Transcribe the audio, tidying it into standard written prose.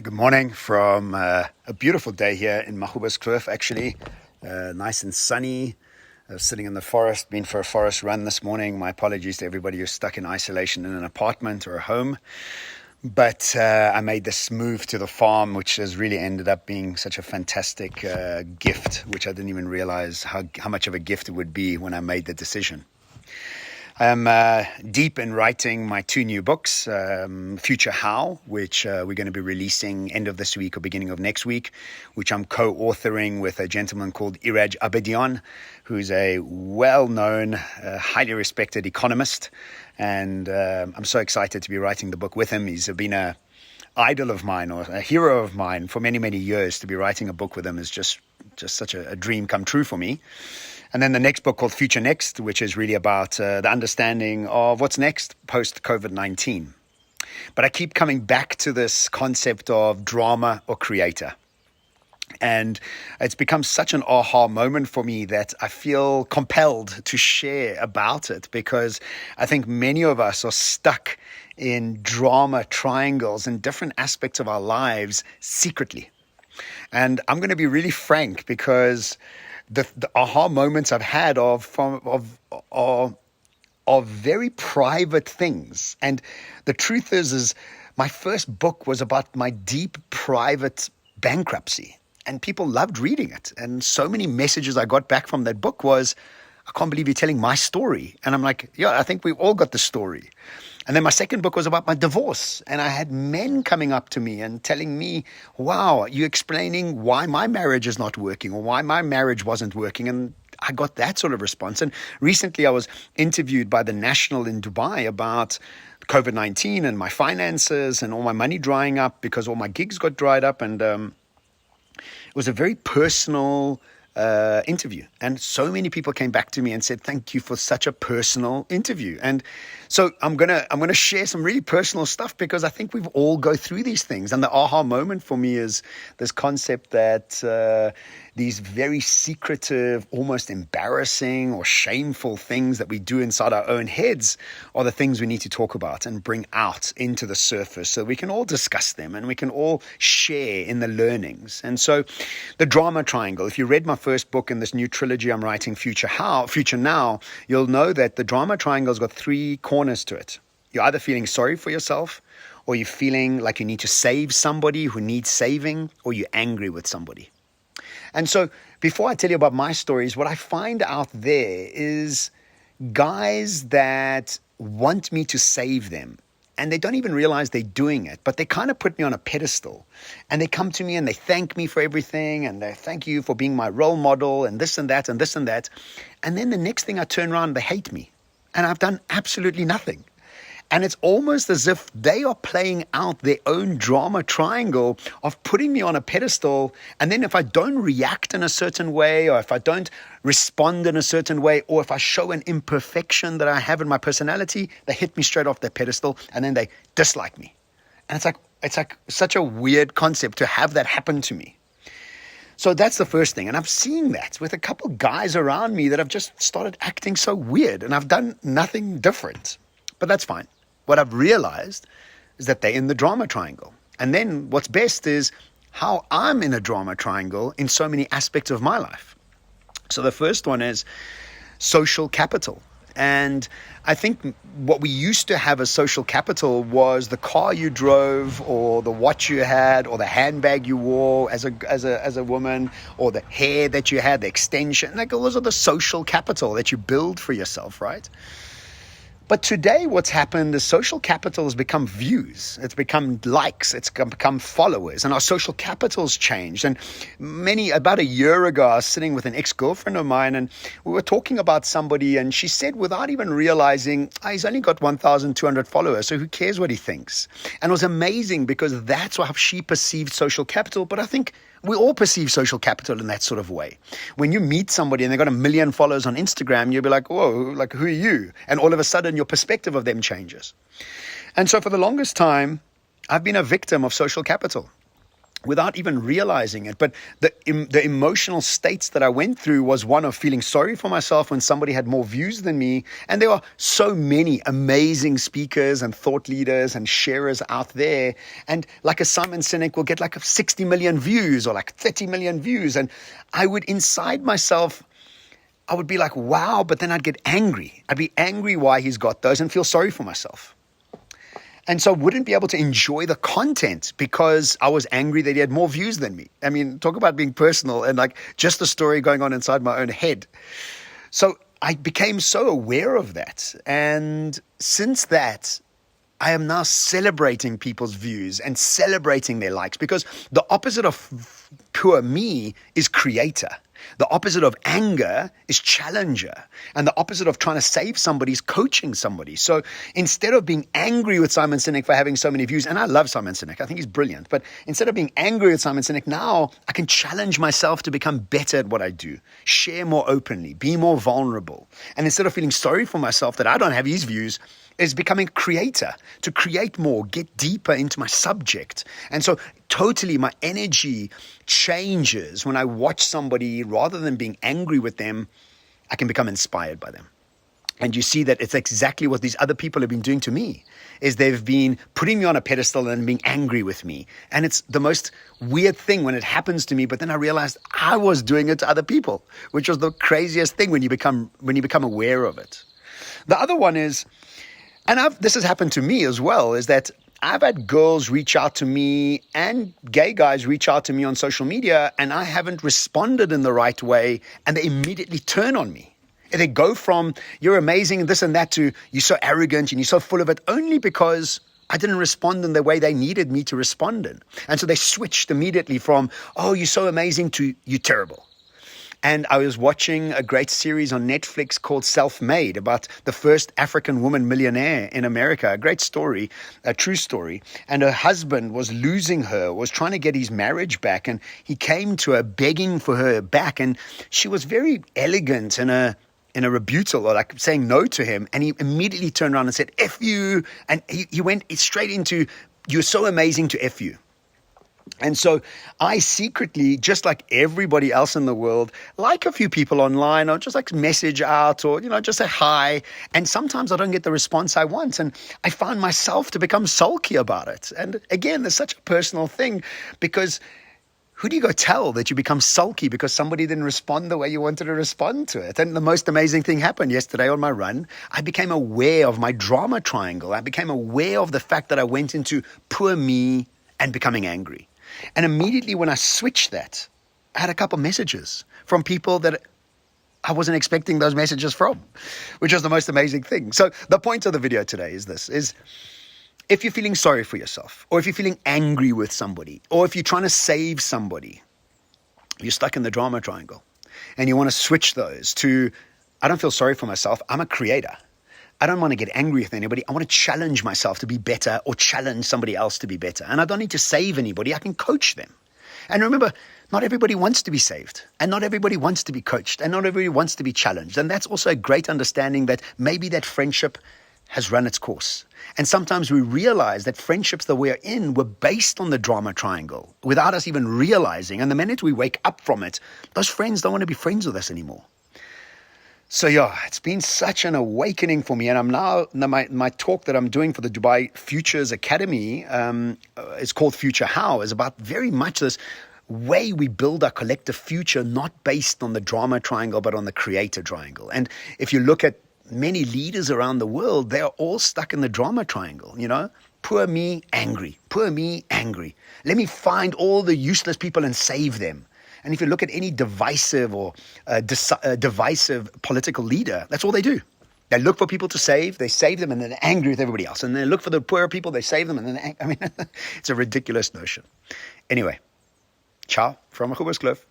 Good morning from a beautiful day here in Mahuberskloof, actually. Nice and sunny. I was sitting in the forest, been for a forest run this morning. My apologies to everybody who's stuck in isolation in an apartment or a home. But I made this move to the farm, which has really ended up being such a fantastic gift, which I didn't even realize how much of a gift it would be when I made the decision. I'm deep in writing my two new books, Future How, which we're going to be releasing end of this week or beginning of next week, which I'm co-authoring with a gentleman called Iraj Abedian, who's a well-known, highly respected economist. And I'm so excited to be writing the book with him. He's been an idol of mine or a hero of mine for many, many years. To be writing a book with him is just such a dream come true for me. And then the next book called Future Next, which is really about the understanding of what's next post-COVID-19. But I keep coming back to this concept of drama or creator. And it's become such an aha moment for me that I feel compelled to share about it, because I think many of us are stuck in drama triangles in different aspects of our lives secretly. And I'm going to be really frank, because the aha moments I've had are very private things. And the truth is my first book was about my deep private bankruptcy. And people loved reading it. And so many messages I got back from that book was, I can't believe you're telling my story. And I'm like, yeah, I think we've all got the story. And then my second book was about my divorce. And I had men coming up to me and telling me, wow, you're explaining why my marriage is not working or why my marriage wasn't working. And I got that sort of response. And recently I was interviewed by the National in Dubai about COVID-19 and my finances and all my money drying up because all my gigs got dried up. And it was a very personal interview, and so many people came back to me and said, thank you for such a personal interview. And so I'm gonna share some really personal stuff, because I think we've all go through these things. And the aha moment for me is this concept that these very secretive, almost embarrassing or shameful things that we do inside our own heads are the things we need to talk about and bring out into the surface so we can all discuss them and we can all share in the learnings. And so the drama triangle, if you read my first book in this new trilogy I'm writing, Future Now, you'll know that the drama triangle's got three corners to it. You're either feeling sorry for yourself, or you're feeling like you need to save somebody who needs saving, or you're angry with somebody. And so before I tell you about my stories, what I find out there is guys that want me to save them. And they don't even realize they're doing it, but they kind of put me on a pedestal. And they come to me and they thank me for everything. And they thank you for being my role model and this and that and this and that. And then the next thing I turn around, they hate me. And I've done absolutely nothing. And it's almost as if they are playing out their own drama triangle of putting me on a pedestal. And then if I don't react in a certain way, or if I don't respond in a certain way, or if I show an imperfection that I have in my personality, they hit me straight off their pedestal and then they dislike me. And it's like such a weird concept to have that happen to me. So that's the first thing. And I'm seeing that with a couple guys around me that have just started acting so weird, and I've done nothing different. But that's fine. What I've realized is that they're in the drama triangle. And then what's best is how I'm in a drama triangle in so many aspects of my life. So the first one is social capital. And I think what we used to have as social capital was the car you drove, or the watch you had, or the handbag you wore as a woman, or the hair that you had, the extension. Like, those are the social capital that you build for yourself, right? But today what's happened is social capital has become views. It's become likes. It's become followers. And our social capital's changed. And about a year ago, I was sitting with an ex-girlfriend of mine, and we were talking about somebody, and she said, without even realizing, he's only got 1,200 followers, so who cares what he thinks? And it was amazing, because that's how she perceived social capital. But I think we all perceive social capital in that sort of way. When you meet somebody and they've got 1 million followers on Instagram, you'll be like, whoa, like, who are you? And all of a sudden your perspective of them changes. And so for the longest time, I've been a victim of social capital. without even realizing it. But the emotional states that I went through was one of feeling sorry for myself when somebody had more views than me. And there are so many amazing speakers and thought leaders and sharers out there. And like a Simon Sinek will get like 60 million views or like 30 million views. And I would inside myself, I would be like, wow, but then I'd get angry. I'd be angry why he's got those and feel sorry for myself. And so I wouldn't be able to enjoy the content because I was angry that he had more views than me. I mean, talk about being personal and like just a story going on inside my own head. So I became so aware of that. And since that, I am now celebrating people's views and celebrating their likes, because the opposite of poor me is creator. The opposite of anger is challenger. And the opposite of trying to save somebody is coaching somebody. So instead of being angry with Simon Sinek for having so many views, and I love Simon Sinek, I think he's brilliant, but instead of being angry with Simon Sinek, now I can challenge myself to become better at what I do, share more openly, be more vulnerable. And instead of feeling sorry for myself that I don't have his views, is becoming a creator, to create more, get deeper into my subject. And so totally my energy changes when I watch somebody. Rather than being angry with them, I can become inspired by them. And you see that it's exactly what these other people have been doing to me, is they've been putting me on a pedestal and being angry with me. And it's the most weird thing when it happens to me, but then I realized I was doing it to other people, which was the craziest thing when you become aware of it. The other one is, and this has happened to me as well, is that I've had girls reach out to me and gay guys reach out to me on social media, and I haven't responded in the right way, and they immediately turn on me. And they go from, you're amazing, this and that, to, you're so arrogant and you're so full of it, only because I didn't respond in the way they needed me to respond in. And so they switched immediately from, oh, you're so amazing, to, you're terrible. And I was watching a great series on Netflix called Self-Made, about the first African woman millionaire in America. A great story, a true story. And her husband was losing her, was trying to get his marriage back. And he came to her begging for her back. And she was very elegant in a rebuttal, or like saying no to him. And he immediately turned around and said, F you. And he went straight into, you're so amazing, to F you. And so I secretly, just like everybody else in the world, like a few people online, or just like message out, or, just say hi. And sometimes I don't get the response I want. And I find myself to become sulky about it. And again, there's such a personal thing, because who do you go tell that you become sulky because somebody didn't respond the way you wanted to respond to it? And the most amazing thing happened yesterday on my run. I became aware of my drama triangle. I became aware of the fact that I went into poor me and becoming angry. And immediately when I switched that, I had a couple messages from people that I wasn't expecting those messages from, which was the most amazing thing. So the point of the video today is this, is if you're feeling sorry for yourself, or if you're feeling angry with somebody, or if you're trying to save somebody, you're stuck in the drama triangle, and you want to switch those to, I don't feel sorry for myself, I'm a creator. I don't want to get angry with anybody. I want to challenge myself to be better, or challenge somebody else to be better. And I don't need to save anybody. I can coach them. And remember, not everybody wants to be saved, and not everybody wants to be coached, and not everybody wants to be challenged. And that's also a great understanding that maybe that friendship has run its course. And sometimes we realize that friendships that we're in were based on the drama triangle without us even realizing. And the minute we wake up from it, those friends don't want to be friends with us anymore. So yeah, it's been such an awakening for me. And I'm now, my talk that I'm doing for the Dubai Futures Academy, it's called Future How, is about very much this way we build our collective future, not based on the drama triangle, but on the creator triangle. And if you look at many leaders around the world, they are all stuck in the drama triangle, Poor me, angry. Poor me, angry. Let me find all the useless people and save them. And if you look at any divisive or divisive political leader, that's all they do. They look for people to save, they save them, and then they're angry with everybody else. And they look for the poor people, they save them, and then it's a ridiculous notion. Anyway, ciao from Kloof.